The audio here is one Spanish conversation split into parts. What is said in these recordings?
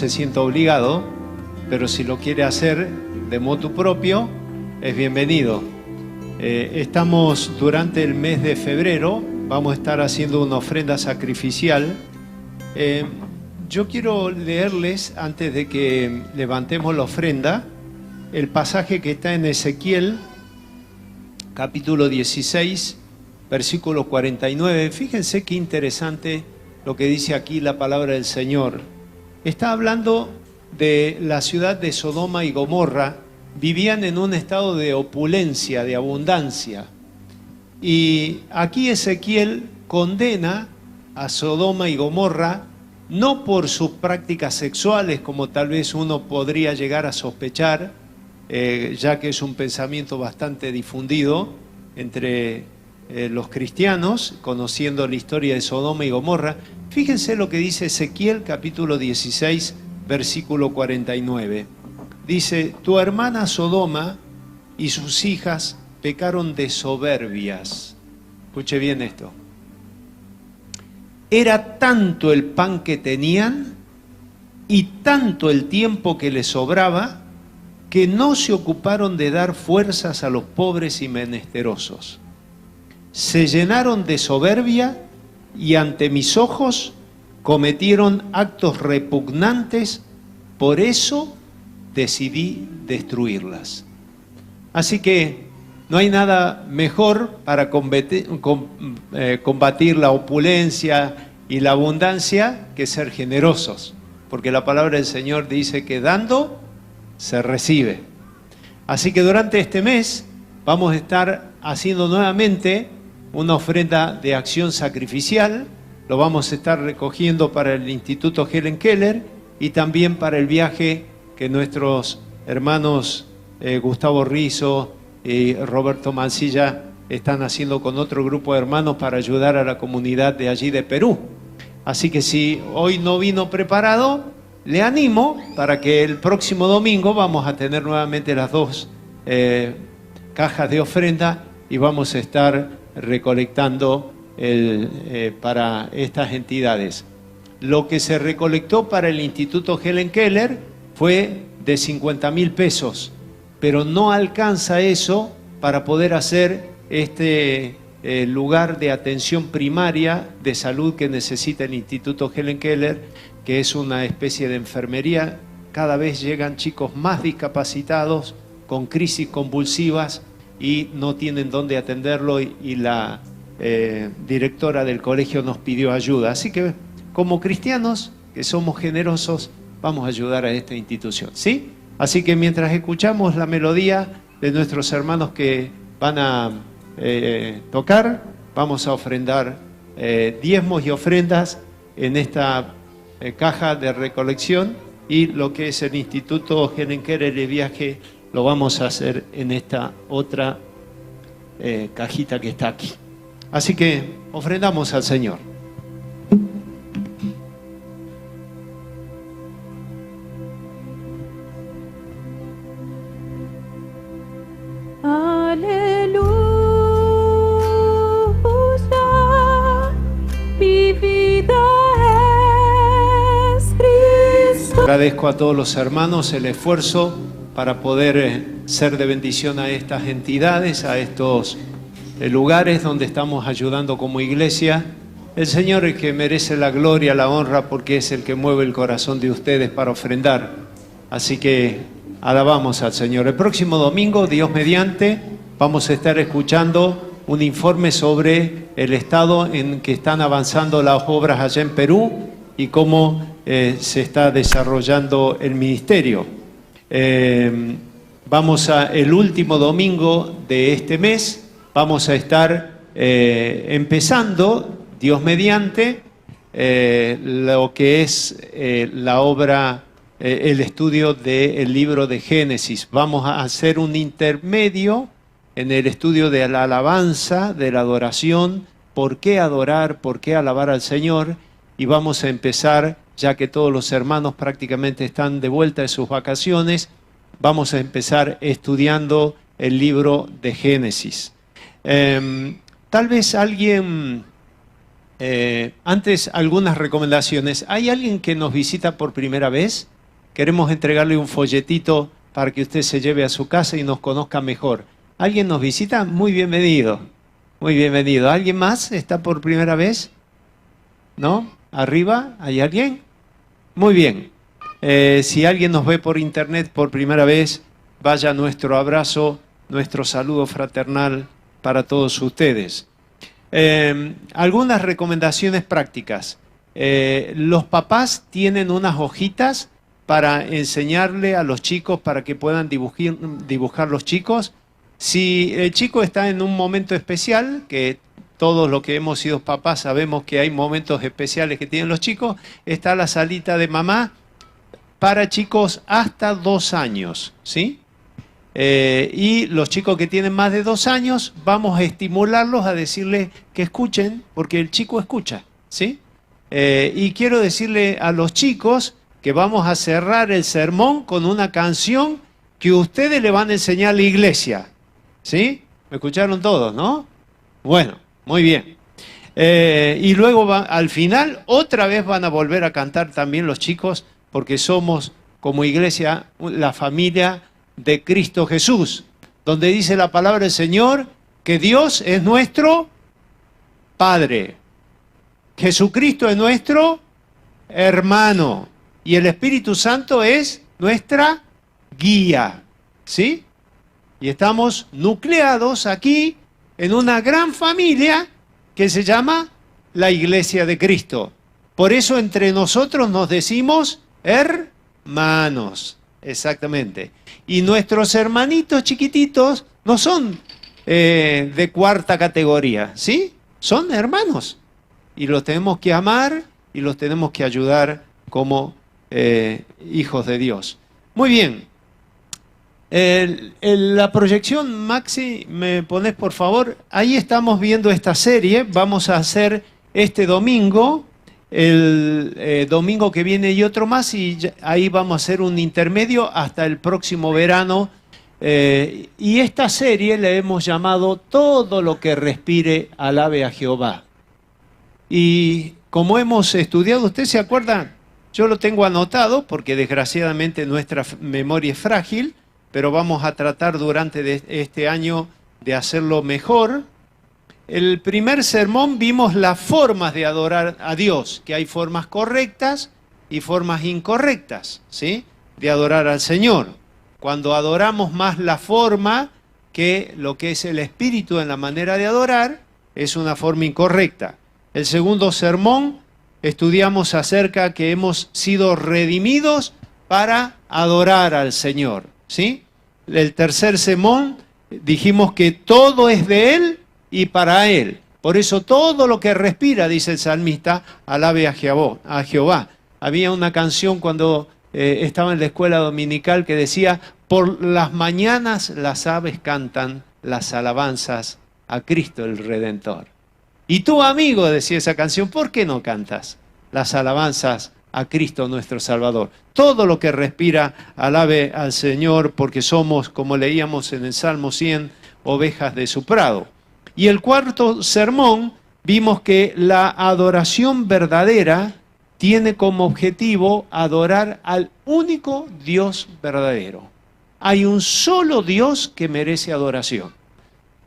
se sienta obligado, pero si lo quiere hacer de motu propio, es bienvenido. Estamos durante el mes de febrero, vamos a estar haciendo una ofrenda sacrificial. Yo quiero leerles, antes de que levantemos la ofrenda, el pasaje que está en Ezequiel, capítulo 16, versículo 49. Fíjense qué interesante lo que dice aquí la palabra del Señor. Está hablando de la ciudad de Sodoma y Gomorra. Vivían en un estado de opulencia, de abundancia. Y aquí Ezequiel condena a Sodoma y Gomorra, no por sus prácticas sexuales, como tal vez uno podría llegar a sospechar, ya que es un pensamiento bastante difundido entre los cristianos, conociendo la historia de Sodoma y Gomorra. Fíjense lo que dice Ezequiel capítulo 16, versículo 49. Dice: tu hermana Sodoma y sus hijas pecaron de soberbias. Escuche bien esto. Era tanto el pan que tenían y tanto el tiempo que les sobraba, que no se ocuparon de dar fuerzas a los pobres y menesterosos. Se llenaron de soberbia y ante mis ojos cometieron actos repugnantes, por eso decidí destruirlas. Así que no hay nada mejor para combatir la opulencia y la abundancia que ser generosos, porque la palabra del Señor dice que dando se recibe. Así que durante este mes vamos a estar haciendo nuevamente una ofrenda de acción sacrificial. Lo vamos a estar recogiendo para el Instituto Helen Keller y también para el viaje que nuestros hermanos Gustavo Rizzo y Roberto Mancilla están haciendo con otro grupo de hermanos para ayudar a la comunidad de allí de Perú. Así que si hoy no vino preparado, le animo para que el próximo domingo vamos a tener nuevamente las dos cajas de ofrenda y vamos a estar recolectando para estas entidades. Lo que se recolectó para el Instituto Helen Keller fue de 50.000 pesos, pero no alcanza eso para poder hacer este lugar de atención primaria de salud que necesita el Instituto Helen Keller, que es una especie de enfermería. Cada vez llegan chicos más discapacitados, con crisis convulsivas, y no tienen dónde atenderlo, y la directora del colegio nos pidió ayuda. Así que como cristianos que somos generosos, vamos a ayudar a esta institución, ¿sí? Así que mientras escuchamos la melodía de nuestros hermanos que van a tocar, vamos a ofrendar diezmos y ofrendas en esta caja de recolección, y lo que es el Instituto Helen Keller de viaje lo vamos a hacer en esta otra cajita que está aquí. Así que ofrendamos al Señor. Aleluya, mi vida es Cristo. Agradezco a todos los hermanos el esfuerzo para poder ser de bendición a estas entidades, a estos lugares donde estamos ayudando como iglesia. El Señor es el que merece la gloria, la honra, porque es el que mueve el corazón de ustedes para ofrendar. Así que alabamos al Señor. El próximo domingo, Dios mediante, vamos a estar escuchando un informe sobre el estado en que están avanzando las obras allá en Perú y cómo se está desarrollando el ministerio. El último domingo de este mes vamos a estar empezando, Dios mediante, lo que es la obra, el estudio del libro de Génesis. Vamos a hacer un intermedio en el estudio de la alabanza, de la adoración, por qué adorar, por qué alabar al Señor, y vamos a empezar, ya que todos los hermanos prácticamente están de vuelta de sus vacaciones, vamos a empezar estudiando el libro de Génesis. Tal vez alguien Antes, algunas recomendaciones. ¿Hay alguien que nos visita por primera vez? Queremos entregarle un folletito para que usted se lleve a su casa y nos conozca mejor. ¿Alguien nos visita? Muy bienvenido. Muy bienvenido. ¿Alguien más está por primera vez? ¿No? ¿Arriba? ¿Hay alguien? Muy bien. Si alguien nos ve por internet por primera vez, vaya nuestro abrazo, nuestro saludo fraternal para todos ustedes. Algunas recomendaciones prácticas. Los papás tienen unas hojitas para enseñarle a los chicos para que puedan dibujar los chicos. Si el chico está en un momento especial, que todos los que hemos sido papás sabemos que hay momentos especiales que tienen los chicos, está la salita de mamá para chicos hasta 2 años, ¿sí? Y los chicos que tienen más de 2 años, vamos a estimularlos a decirles que escuchen, porque el chico escucha, ¿sí? Y quiero decirle a los chicos que vamos a cerrar el sermón con una canción que ustedes le van a enseñar a la iglesia, ¿sí? ¿Me escucharon todos, no? Bueno, muy bien. Y luego al final otra vez van a volver a cantar también los chicos, porque somos como iglesia la familia de Cristo Jesús, donde dice la palabra del Señor que Dios es nuestro Padre, Jesucristo es nuestro hermano y el Espíritu Santo es nuestra guía, ¿sí? Y estamos nucleados aquí en una gran familia que se llama la Iglesia de Cristo. Por eso entre nosotros nos decimos hermanos, exactamente. Y nuestros hermanitos chiquititos no son de 4ª categoría, ¿sí? Son hermanos. Y los tenemos que amar y los tenemos que ayudar como hijos de Dios. Muy bien. La proyección, Maxi, ¿me pones por favor? Ahí estamos viendo esta serie. Vamos a hacer este domingo, el domingo que viene y otro más, y ahí vamos a hacer un intermedio hasta el próximo verano. Y esta serie le hemos llamado Todo lo que respire, alabe a Jehová. Y como hemos estudiado, ¿usted se acuerda? Yo lo tengo anotado porque desgraciadamente nuestra memoria es frágil, pero vamos a tratar durante este año de hacerlo mejor. El primer sermón vimos las formas de adorar a Dios, que hay formas correctas y formas incorrectas, ¿sí? De adorar al Señor. Cuando adoramos más la forma que lo que es el espíritu en la manera de adorar, es una forma incorrecta. El segundo sermón estudiamos acerca que hemos sido redimidos para adorar al Señor, ¿sí? El tercer sermón dijimos que todo es de Él y para Él. Por eso todo lo que respira, dice el salmista, alabe a Jehová. Había una canción cuando estaba en la escuela dominical que decía: por las mañanas las aves cantan las alabanzas a Cristo el Redentor. Y tú, amigo, decía esa canción, ¿por qué no cantas las alabanzas a Cristo nuestro Salvador? Todo lo que respira, alabe al Señor, porque somos, como leíamos en el Salmo 100, ovejas de su prado. Y el cuarto sermón, vimos que la adoración verdadera tiene como objetivo adorar al único Dios verdadero. Hay un solo Dios que merece adoración.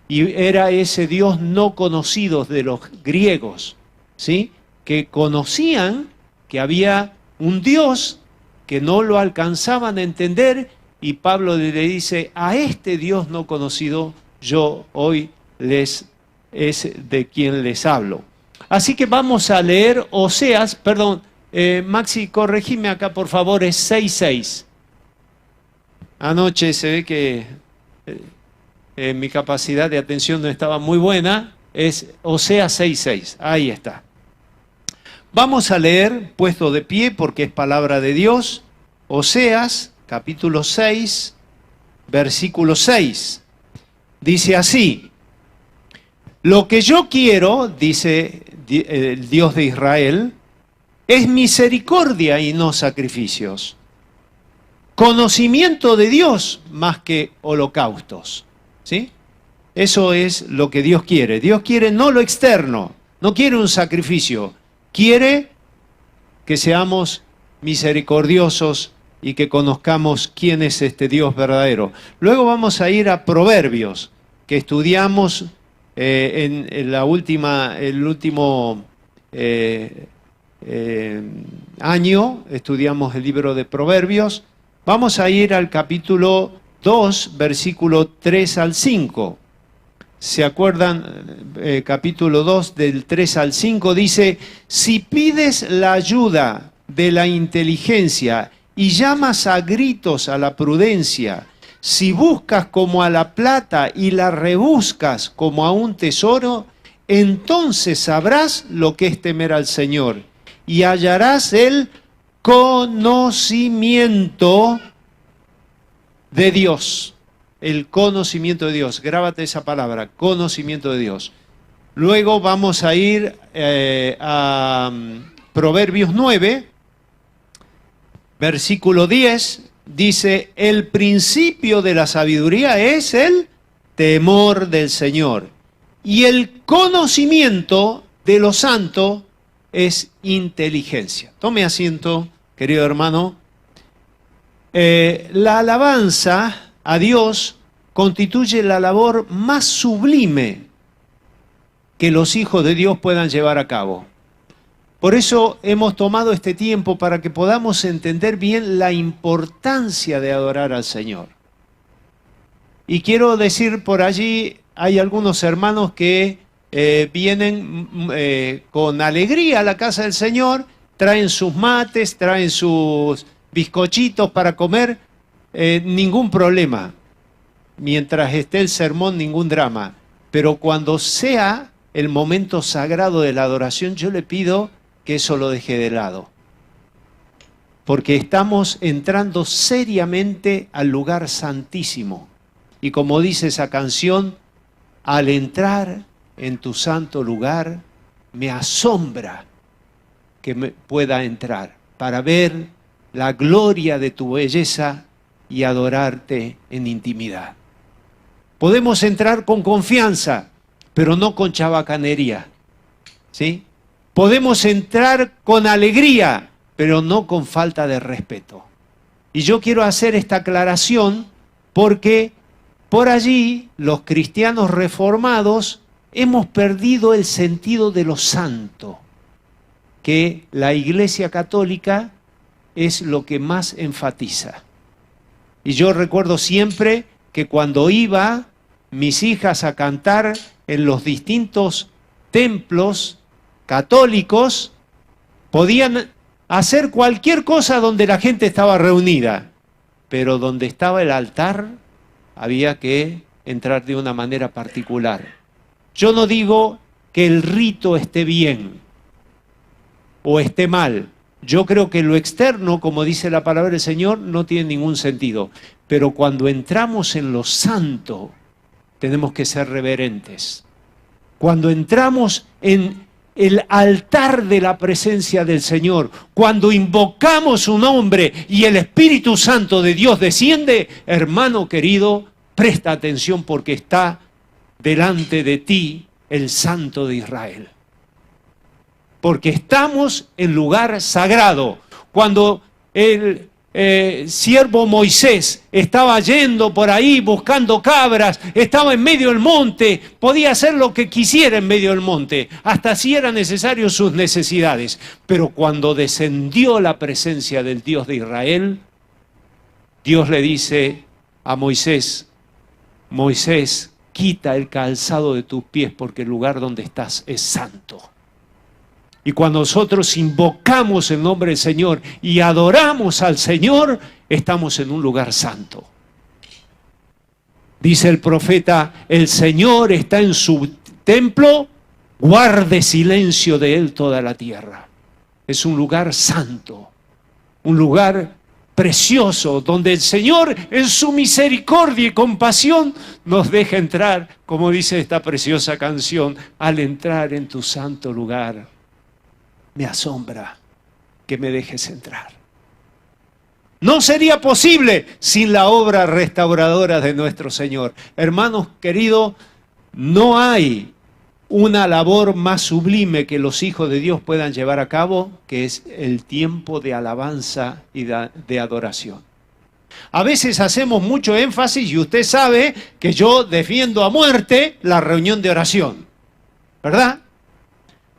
Y era ese Dios no conocido de los griegos, ¿sí? Que conocían que había un Dios que no lo alcanzaban a entender, y Pablo le dice: a este Dios no conocido yo hoy es de quien les hablo. Así que vamos a leer Oseas, perdón, Maxi, corregime acá por favor, es 6:6. Anoche se ve que mi capacidad de atención no estaba muy buena, es Oseas 6:6, ahí está. Vamos a leer, puesto de pie, porque es palabra de Dios, Oseas, capítulo 6, versículo 6. Dice así: lo que yo quiero, dice el Dios de Israel, es misericordia y no sacrificios. Conocimiento de Dios más que holocaustos. ¿Sí? Eso es lo que Dios quiere. Dios quiere no lo externo, No quiere un sacrificio, quiere que seamos misericordiosos y que conozcamos quién es este Dios verdadero. Luego vamos a ir a Proverbios, que estudiamos en el último año, estudiamos el libro de Proverbios. Vamos a ir al capítulo 2, versículo 3 al 5. ¿Se acuerdan? Capítulo 2, del 3 al 5, dice: si pides la ayuda de la inteligencia y llamas a gritos a la prudencia, si buscas como a la plata y la rebuscas como a un tesoro, entonces sabrás lo que es temer al Señor y hallarás el conocimiento de Dios. El conocimiento de Dios. Grábate esa palabra, conocimiento de Dios. Luego vamos a ir a Proverbios 9, versículo 10. Dice: el principio de la sabiduría es el temor del Señor, y el conocimiento de lo santo es inteligencia. Tome asiento, querido hermano. La alabanza a Dios constituye la labor más sublime que los hijos de Dios puedan llevar a cabo. Por eso hemos tomado este tiempo para que podamos entender bien la importancia de adorar al Señor. Y quiero decir, por allí hay algunos hermanos que vienen con alegría a la casa del Señor, traen sus mates, traen sus bizcochitos para comer, ningún problema. Mientras esté el sermón, ningún drama. Pero cuando sea el momento sagrado de la adoración, yo le pido que eso lo deje de lado. Porque estamos entrando seriamente al lugar santísimo. Y como dice esa canción, al entrar en tu santo lugar, me asombra que me pueda entrar para ver la gloria de tu belleza y adorarte en intimidad. Podemos entrar con confianza, pero no con chabacanería, ¿sí? Podemos entrar con alegría, pero no con falta de respeto. Y yo quiero hacer esta aclaración porque por allí los cristianos reformados hemos perdido el sentido de lo santo, que la Iglesia Católica es lo que más enfatiza. Y yo recuerdo siempre que cuando iba mis hijas a cantar en los distintos templos católicos, podían hacer cualquier cosa donde la gente estaba reunida, pero donde estaba el altar había que entrar de una manera particular. Yo no digo que el rito esté bien o esté mal. Yo creo que lo externo, como dice la palabra del Señor, no tiene ningún sentido. Pero cuando entramos en lo santo, tenemos que ser reverentes. Cuando entramos en el altar de la presencia del Señor, cuando invocamos su nombre y el Espíritu Santo de Dios desciende, hermano querido, presta atención porque está delante de ti el Santo de Israel. Porque estamos en lugar sagrado. Cuando el siervo Moisés estaba yendo por ahí buscando cabras, estaba en medio del monte, podía hacer lo que quisiera en medio del monte, hasta si era necesario sus necesidades. Pero cuando descendió la presencia del Dios de Israel, Dios le dice a Moisés: Moisés, quita el calzado de tus pies porque el lugar donde estás es santo. Y cuando nosotros invocamos el nombre del Señor y adoramos al Señor, estamos en un lugar santo. Dice el profeta: el Señor está en su templo, guarde silencio de él toda la tierra. Es un lugar santo, un lugar precioso, donde el Señor en su misericordia y compasión nos deja entrar, como dice esta preciosa canción: al entrar en tu santo lugar, me asombra que me dejes entrar. No sería posible sin la obra restauradora de nuestro Señor. Hermanos queridos, no hay una labor más sublime que los hijos de Dios puedan llevar a cabo, que es el tiempo de alabanza y de adoración. A veces hacemos mucho énfasis, y usted sabe que yo defiendo a muerte la reunión de oración, ¿verdad?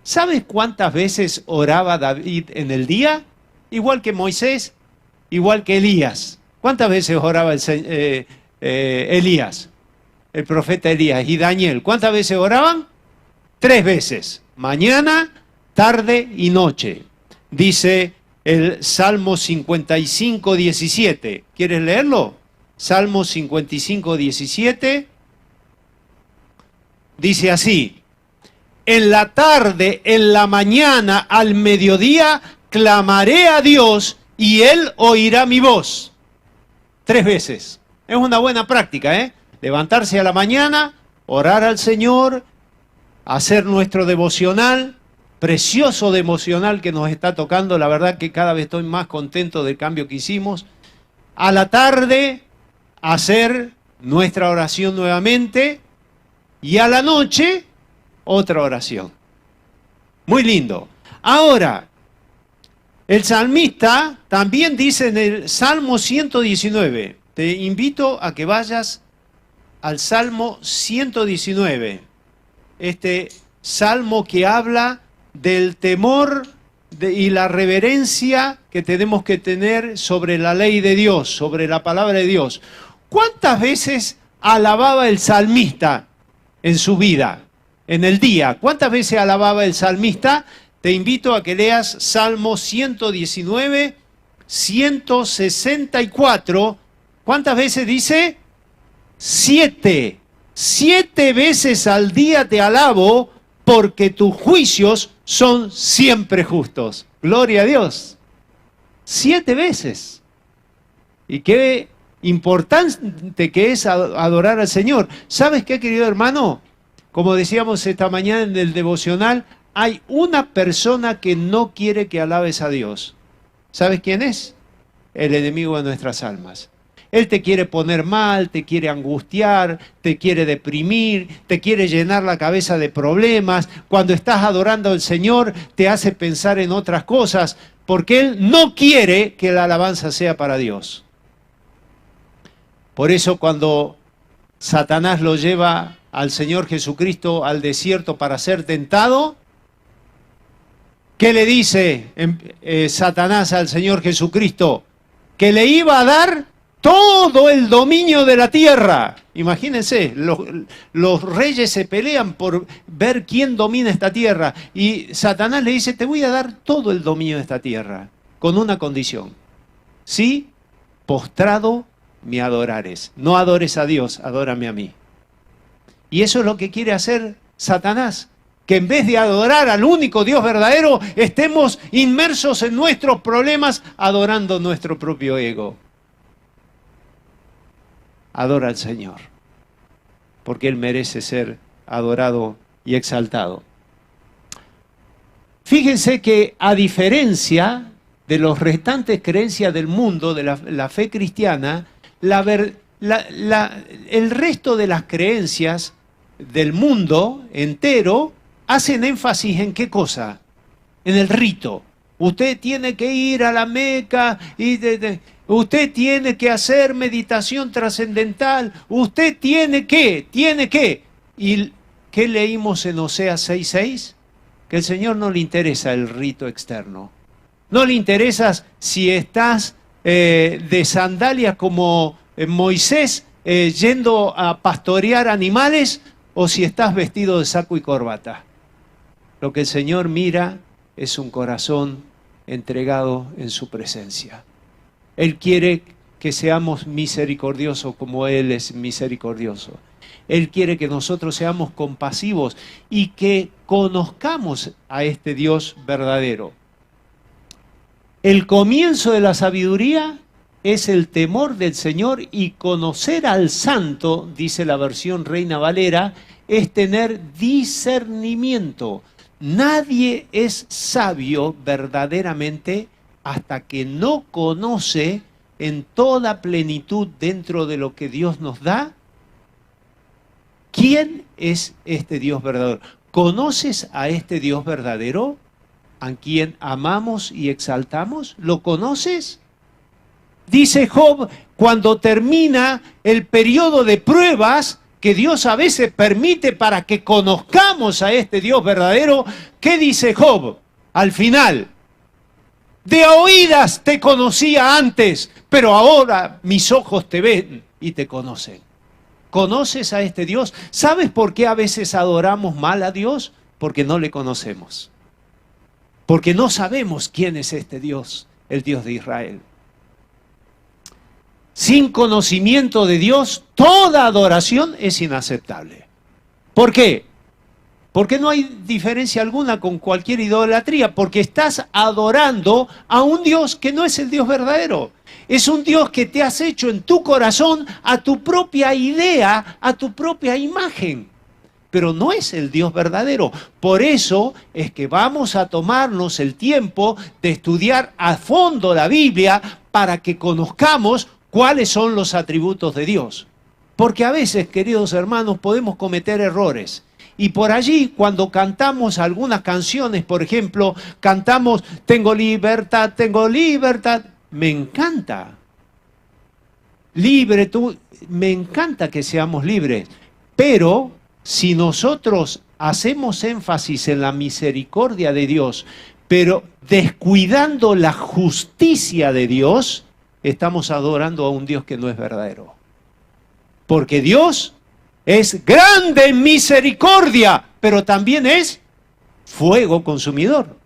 ¿Sabes cuántas veces oraba David en el día? Igual que Moisés, igual que Elías. ¿Cuántas veces oraba Elías, el profeta Elías, y Daniel? ¿Cuántas veces oraban? 3 veces, mañana, tarde y noche. Dice el Salmo 55, 17. ¿Quieres leerlo? Salmo 55, 17. Dice así: en la tarde, en la mañana, al mediodía, clamaré a Dios y Él oirá mi voz. 3 veces. Es una buena práctica, ¿eh? Levantarse a la mañana, orar al Señor, hacer nuestro devocional, precioso devocional que nos está tocando. La verdad que cada vez estoy más contento del cambio que hicimos. A la tarde, hacer nuestra oración nuevamente, y a la noche, otra oración. Muy lindo. Ahora, el salmista también dice en el Salmo 119, te invito a que vayas al Salmo 119, este salmo que habla del temor y la reverencia que tenemos que tener sobre la ley de Dios, sobre la palabra de Dios. ¿Cuántas veces alababa el salmista en su vida, en el día? ¿Cuántas veces alababa el salmista? Te invito a que leas Salmo 119, 164. ¿Cuántas veces dice? 7. 7 veces al día te alabo, porque tus juicios son siempre justos. Gloria a Dios. 7 veces. Y qué importante que es adorar al Señor. ¿Sabes qué, querido hermano? Como decíamos esta mañana en el devocional, hay una persona que no quiere que alabes a Dios. ¿Sabes quién es? El enemigo de nuestras almas. Él te quiere poner mal, te quiere angustiar, te quiere deprimir, te quiere llenar la cabeza de problemas. Cuando estás adorando al Señor, te hace pensar en otras cosas, porque Él no quiere que la alabanza sea para Dios. Por eso cuando Satanás lo lleva al Señor Jesucristo al desierto para ser tentado, ¿qué le dice Satanás al Señor Jesucristo? Que le iba a dar todo el dominio de la tierra. Imagínense, los reyes se pelean por ver quién domina esta tierra. Y Satanás le dice, te voy a dar todo el dominio de esta tierra, con una condición. Si postrado me adorares. No adores a Dios, adórame a mí. Y eso es lo que quiere hacer Satanás. Que en vez de adorar al único Dios verdadero, estemos inmersos en nuestros problemas, adorando nuestro propio ego. Adora al Señor, porque Él merece ser adorado y exaltado. Fíjense que a diferencia de las restantes creencias del mundo, de la fe cristiana, el resto de las creencias del mundo entero hacen énfasis en ¿qué cosa? En el rito. Usted tiene que ir a la Meca, y usted tiene que hacer meditación trascendental, usted tiene que. ¿Y qué leímos en Oseas 6:6? Que al Señor no le interesa el rito externo. No le interesa si estás de sandalias como Moisés yendo a pastorear animales, o si estás vestido de saco y corbata. Lo que el Señor mira es un corazón entregado en su presencia. Él quiere que seamos misericordiosos como Él es misericordioso. Él quiere que nosotros seamos compasivos y que conozcamos a este Dios verdadero. El comienzo de la sabiduría es el temor del Señor, y conocer al santo, dice la versión Reina Valera, es tener discernimiento. Nadie es sabio verdaderamente hasta que no conoce en toda plenitud, dentro de lo que Dios nos da, quién es este Dios verdadero. ¿Conoces a este Dios verdadero, a quien amamos y exaltamos? ¿Lo conoces? Dice Job, cuando termina el periodo de pruebas que Dios a veces permite para que conozcamos a este Dios verdadero, ¿qué dice Job al final? De oídas te conocía antes, pero ahora mis ojos te ven y te conocen. ¿Conoces a este Dios? ¿Sabes por qué a veces adoramos mal a Dios? Porque no le conocemos. Porque no sabemos quién es este Dios, el Dios de Israel. Sin conocimiento de Dios, toda adoración es inaceptable. ¿Por qué? Porque no hay diferencia alguna con cualquier idolatría, porque estás adorando a un Dios que no es el Dios verdadero. Es un Dios que te has hecho en tu corazón a tu propia idea, a tu propia imagen. Pero no es el Dios verdadero. Por eso es que vamos a tomarnos el tiempo de estudiar a fondo la Biblia para que conozcamos cuáles son los atributos de Dios. Porque a veces, queridos hermanos, podemos cometer errores. Y por allí, cuando cantamos algunas canciones, por ejemplo, cantamos tengo libertad, me encanta. Libre tú, me encanta que seamos libres. Pero si nosotros hacemos énfasis en la misericordia de Dios, pero descuidando la justicia de Dios, estamos adorando a un Dios que no es verdadero. Porque Dios es grande en misericordia, pero también es fuego consumidor.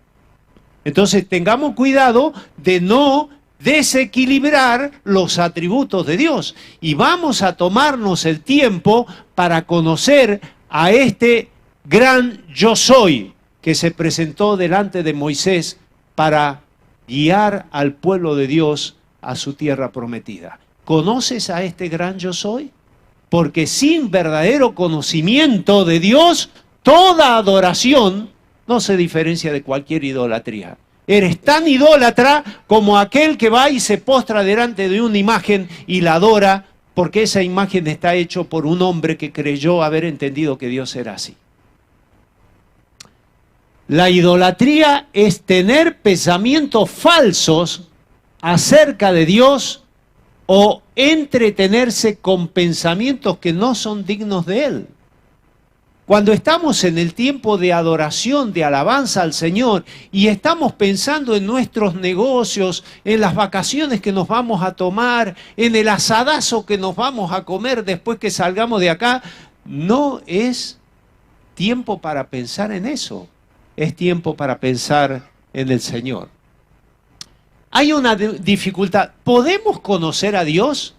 Entonces tengamos cuidado de no desequilibrar los atributos de Dios. Y vamos a tomarnos el tiempo para conocer a este gran yo soy que se presentó delante de Moisés para guiar al pueblo de Dios a su tierra prometida. ¿Conoces a este gran yo soy? Porque sin verdadero conocimiento de Dios, toda adoración no se diferencia de cualquier idolatría. Eres tan idólatra como aquel que va y se postra delante de una imagen y la adora, porque esa imagen está hecha por un hombre que creyó haber entendido que Dios era así. La idolatría es tener pensamientos falsos acerca de Dios o entretenerse con pensamientos que no son dignos de Él. Cuando estamos en el tiempo de adoración, de alabanza al Señor, y estamos pensando en nuestros negocios, en las vacaciones que nos vamos a tomar, en el asadazo que nos vamos a comer después que salgamos de acá, no es tiempo para pensar en eso, es tiempo para pensar en el Señor. Hay una dificultad. ¿Podemos conocer a Dios?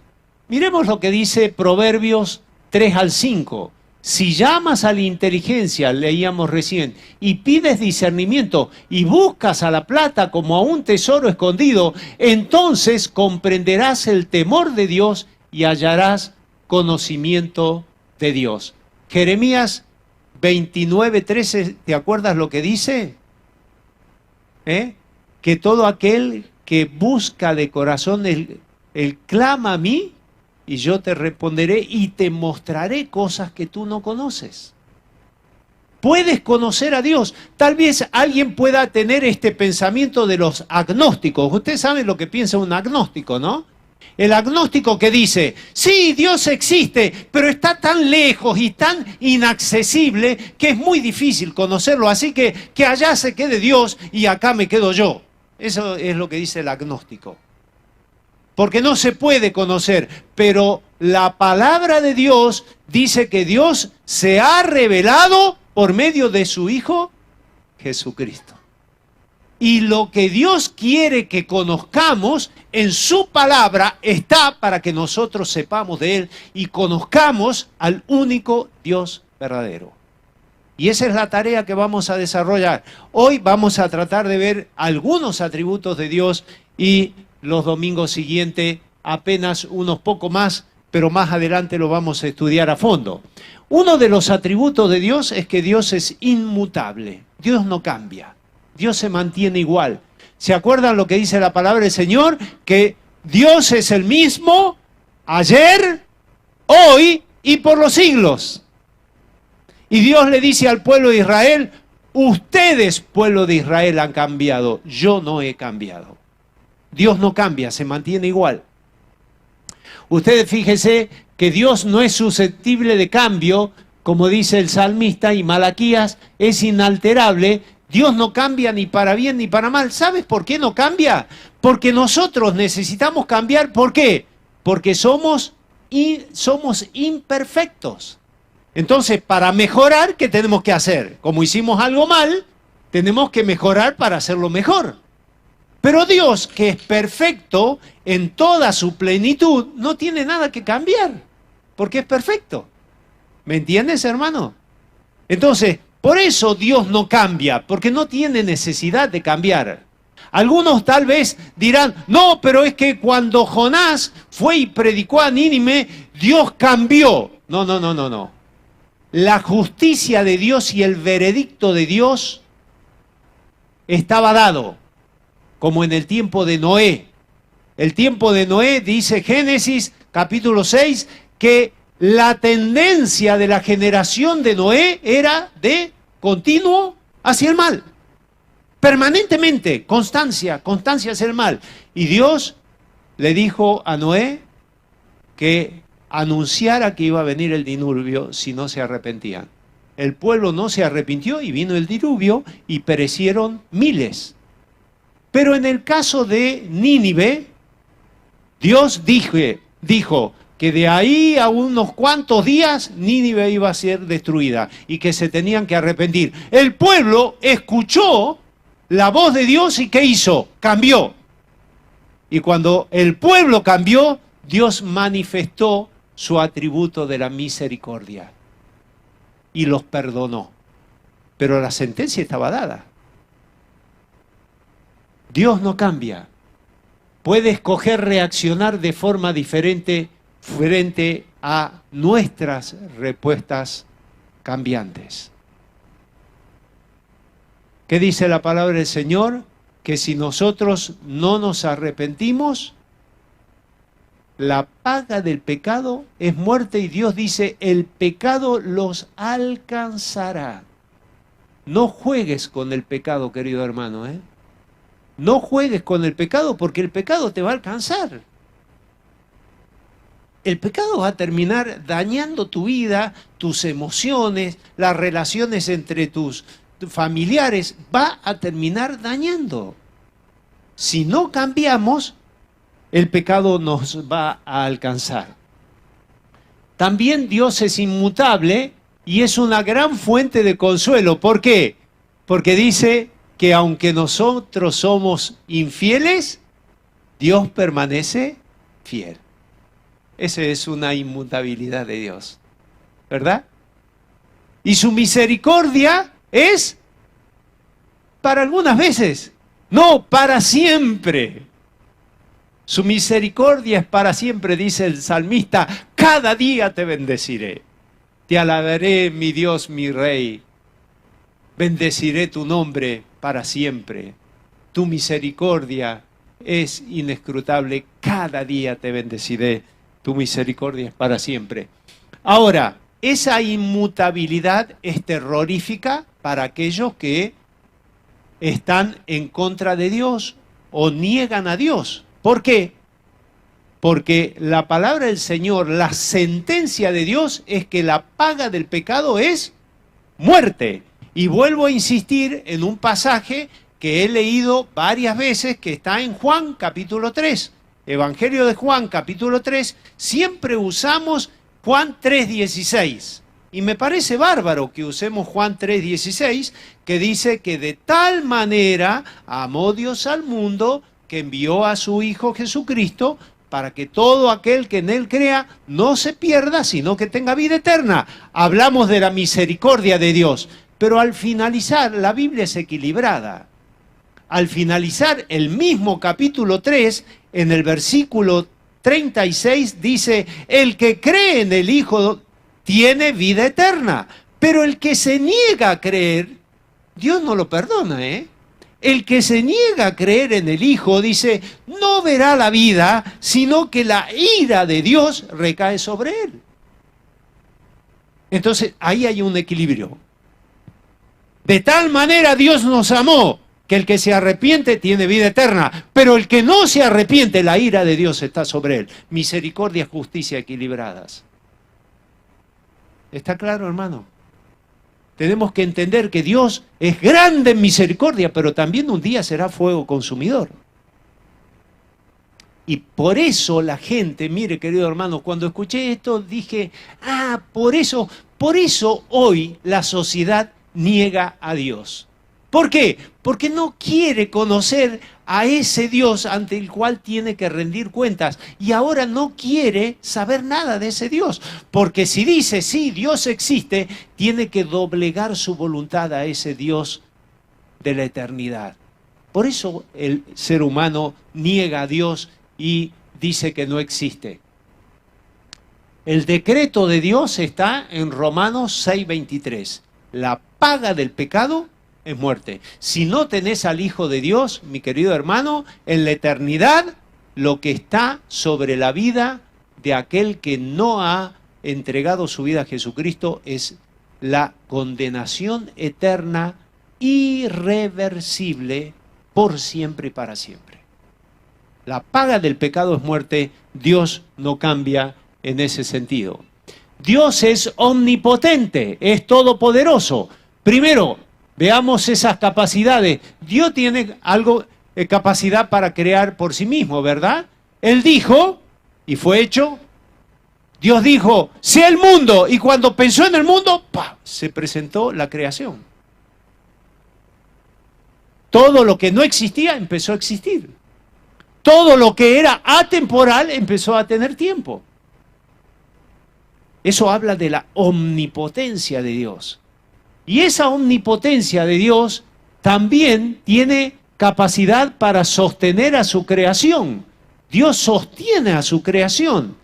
Miremos lo que dice Proverbios 3 al 5. Si llamas a la inteligencia, leíamos recién, y pides discernimiento y buscas a la plata como a un tesoro escondido, entonces comprenderás el temor de Dios y hallarás conocimiento de Dios. Jeremías 29:13, ¿te acuerdas lo que dice? Que todo aquel que busca de corazón, él clama a mí, y yo te responderé y te mostraré cosas que tú no conoces. Puedes conocer a Dios. Tal vez alguien pueda tener este pensamiento de los agnósticos. Ustedes saben lo que piensa un agnóstico, ¿no? El agnóstico que dice, sí, Dios existe, pero está tan lejos y tan inaccesible que es muy difícil conocerlo. Así que allá se quede Dios y acá me quedo yo. Eso es lo que dice el agnóstico. Porque no se puede conocer, pero la palabra de Dios dice que Dios se ha revelado por medio de su Hijo Jesucristo. Y lo que Dios quiere que conozcamos en su palabra está para que nosotros sepamos de Él y conozcamos al único Dios verdadero. Y esa es la tarea que vamos a desarrollar. Hoy vamos a tratar de ver algunos atributos de Dios y los domingos siguientes apenas unos poco más, pero más adelante lo vamos a estudiar a fondo. Uno de los atributos de Dios es que Dios es inmutable. Dios no cambia. Dios se mantiene igual. ¿Se acuerdan lo que dice la palabra del Señor? Que Dios es el mismo ayer, hoy y por los siglos. Y Dios le dice al pueblo de Israel, ustedes, pueblo de Israel, han cambiado, yo no he cambiado. Dios no cambia, se mantiene igual. Ustedes fíjense que Dios no es susceptible de cambio, como dice el salmista, y Malaquías es inalterable. Dios no cambia ni para bien ni para mal. ¿Sabes por qué no cambia? Porque nosotros necesitamos cambiar. ¿Por qué? Porque somos imperfectos. Entonces, para mejorar, ¿qué tenemos que hacer? Como hicimos algo mal, tenemos que mejorar para hacerlo mejor. Pero Dios, que es perfecto en toda su plenitud, no tiene nada que cambiar, porque es perfecto. ¿Me entiendes, hermano? Entonces, por eso Dios no cambia, porque no tiene necesidad de cambiar. Algunos tal vez dirán, no, pero es que cuando Jonás fue y predicó a Nínive, Dios cambió. No, no, no, no, no. La justicia de Dios y el veredicto de Dios estaba dado, como en el tiempo de Noé. El tiempo de Noé, dice Génesis capítulo 6, que la tendencia de la generación de Noé era de continuo hacia el mal. Permanentemente, constancia hacia el mal. Y Dios le dijo a Noé que anunciara que iba a venir el diluvio si no se arrepentían. El pueblo no se arrepintió y vino el diluvio y perecieron miles. Pero en el caso de Nínive, Dios dijo que de ahí a unos cuantos días Nínive iba a ser destruida y que se tenían que arrepentir. El pueblo escuchó la voz de Dios y ¿qué hizo? Cambió. Y cuando el pueblo cambió, Dios manifestó su atributo de la misericordia y los perdonó. Pero la sentencia estaba dada. Dios no cambia. Puede escoger reaccionar de forma diferente frente a nuestras respuestas cambiantes. ¿Qué dice la palabra del Señor? Que si nosotros no nos arrepentimos, la paga del pecado es muerte, y Dios dice, el pecado los alcanzará. No juegues con el pecado, querido hermano, ¿eh? No juegues con el pecado, porque el pecado te va a alcanzar. El pecado va a terminar dañando tu vida, tus emociones, las relaciones entre tus familiares, va a terminar dañando. Si no cambiamos, el pecado nos va a alcanzar. También Dios es inmutable y es una gran fuente de consuelo. ¿Por qué? Porque dice que aunque nosotros somos infieles, Dios permanece fiel. Esa es una inmutabilidad de Dios, ¿verdad? Y su misericordia es para algunas veces, no para siempre. Su misericordia es para siempre, dice el salmista, cada día te bendeciré. Te alabaré, mi Dios, mi Rey. Bendeciré tu nombre para siempre. Tu misericordia es inescrutable, cada día te bendeciré. Tu misericordia es para siempre. Ahora, esa inmutabilidad es terrorífica para aquellos que están en contra de Dios o niegan a Dios. ¿Por qué? Porque la palabra del Señor, la sentencia de Dios es que la paga del pecado es muerte. Y vuelvo a insistir en un pasaje que he leído varias veces, que está en Juan capítulo 3. Evangelio de Juan capítulo 3, siempre usamos Juan 3:16. Y me parece bárbaro que usemos Juan 3:16, que dice que de tal manera amó Dios al mundo que envió a su Hijo Jesucristo para que todo aquel que en Él crea no se pierda, sino que tenga vida eterna. Hablamos de la misericordia de Dios, pero al finalizar, la Biblia es equilibrada. Al finalizar el mismo capítulo 3, en el versículo 36 dice, el que cree en el Hijo tiene vida eterna, pero el que se niega a creer, Dios no lo perdona, ¿eh? El que se niega a creer en el Hijo, dice, no verá la vida, sino que la ira de Dios recae sobre él. Entonces, ahí hay un equilibrio. De tal manera Dios nos amó, que el que se arrepiente tiene vida eterna, pero el que no se arrepiente, la ira de Dios está sobre él. Misericordia, justicia equilibradas. ¿Está claro, hermano? Tenemos que entender que Dios es grande en misericordia, pero también un día será fuego consumidor. Y por eso la gente, mire querido hermano, cuando escuché esto dije, por eso hoy la sociedad niega a Dios. ¿Por qué? Porque no quiere conocer a ese Dios ante el cual tiene que rendir cuentas. Y ahora no quiere saber nada de ese Dios. Porque si dice, sí, Dios existe, tiene que doblegar su voluntad a ese Dios de la eternidad. Por eso el ser humano niega a Dios y dice que no existe. El decreto de Dios está en Romanos 6:23. La paga del pecado es muerte. Si no tenés al Hijo de Dios, mi querido hermano, en la eternidad, lo que está sobre la vida de aquel que no ha entregado su vida a Jesucristo es la condenación eterna, irreversible, por siempre y para siempre. La paga del pecado es muerte. Dios no cambia en ese sentido. Dios es omnipotente, es todopoderoso. Primero, veamos esas capacidades. Dios tiene capacidad para crear por sí mismo, ¿verdad? Él dijo, y fue hecho. Dios dijo, sea el mundo. Y cuando pensó en el mundo, ¡pah!, se presentó la creación. Todo lo que no existía empezó a existir. Todo lo que era atemporal empezó a tener tiempo. Eso habla de la omnipotencia de Dios. Y esa omnipotencia de Dios también tiene capacidad para sostener a su creación. Dios sostiene a su creación.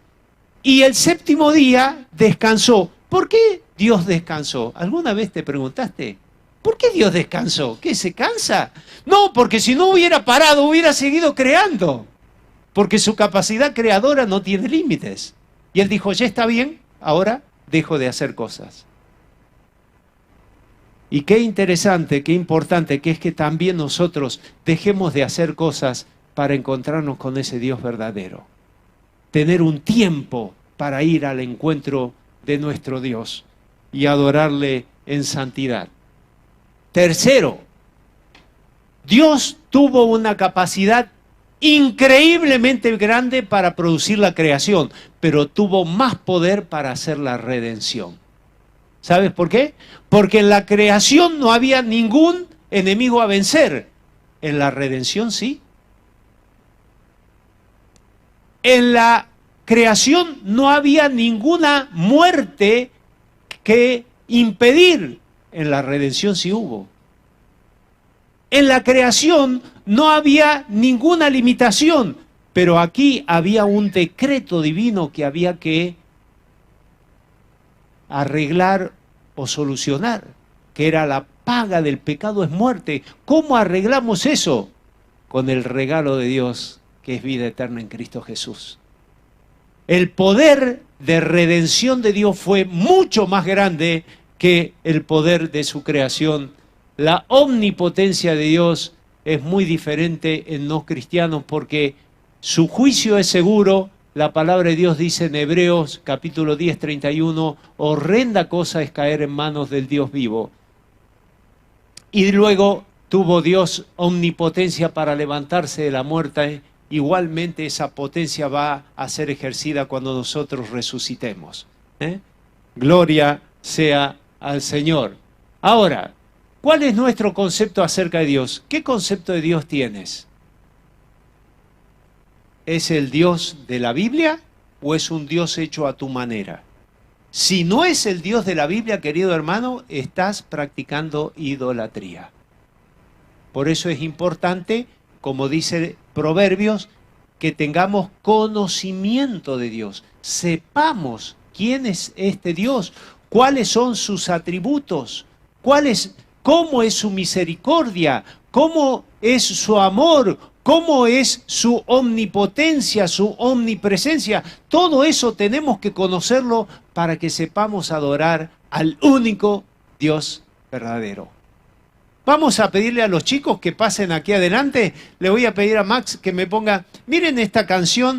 Y el séptimo día descansó. ¿Por qué Dios descansó? ¿Alguna vez te preguntaste? ¿Por qué Dios descansó? ¿Qué, se cansa? No, porque si no hubiera parado, hubiera seguido creando. Porque su capacidad creadora no tiene límites. Y Él dijo, ya está bien, ahora dejo de hacer cosas. Y qué interesante, qué importante que es que también nosotros dejemos de hacer cosas para encontrarnos con ese Dios verdadero. Tener un tiempo para ir al encuentro de nuestro Dios y adorarle en santidad. Tercero, Dios tuvo una capacidad increíblemente grande para producir la creación, pero tuvo más poder para hacer la redención. ¿Sabes por qué? Porque en la creación no había ningún enemigo a vencer. En la redención sí. En la creación no había ninguna muerte que impedir. En la redención sí hubo. En la creación no había ninguna limitación, pero aquí había un decreto divino que había que arreglar o solucionar, que era la paga del pecado es muerte. ¿Cómo arreglamos eso? Con el regalo de Dios, que es vida eterna en Cristo Jesús. El poder de redención de Dios fue mucho más grande que el poder de su creación. La omnipotencia de Dios es muy diferente en no cristianos porque su juicio es seguro. La palabra de Dios dice en Hebreos capítulo 10, 31, horrenda cosa es caer en manos del Dios vivo. Y luego tuvo Dios omnipotencia para levantarse de la muerte. Igualmente esa potencia va a ser ejercida cuando nosotros resucitemos. Gloria sea al Señor. Ahora, ¿cuál es nuestro concepto acerca de Dios? ¿Qué concepto de Dios tienes? ¿Es el Dios de la Biblia o es un Dios hecho a tu manera? Si no es el Dios de la Biblia, querido hermano, estás practicando idolatría. Por eso es importante, como dice Proverbios, que tengamos conocimiento de Dios. Sepamos quién es este Dios, cuáles son sus atributos, cómo es su misericordia, cómo es su amor, cómo es su omnipotencia, su omnipresencia. Todo eso tenemos que conocerlo para que sepamos adorar al único Dios verdadero. Vamos a pedirle a los chicos que pasen aquí adelante. Le voy a pedir a Max que me ponga, miren esta canción.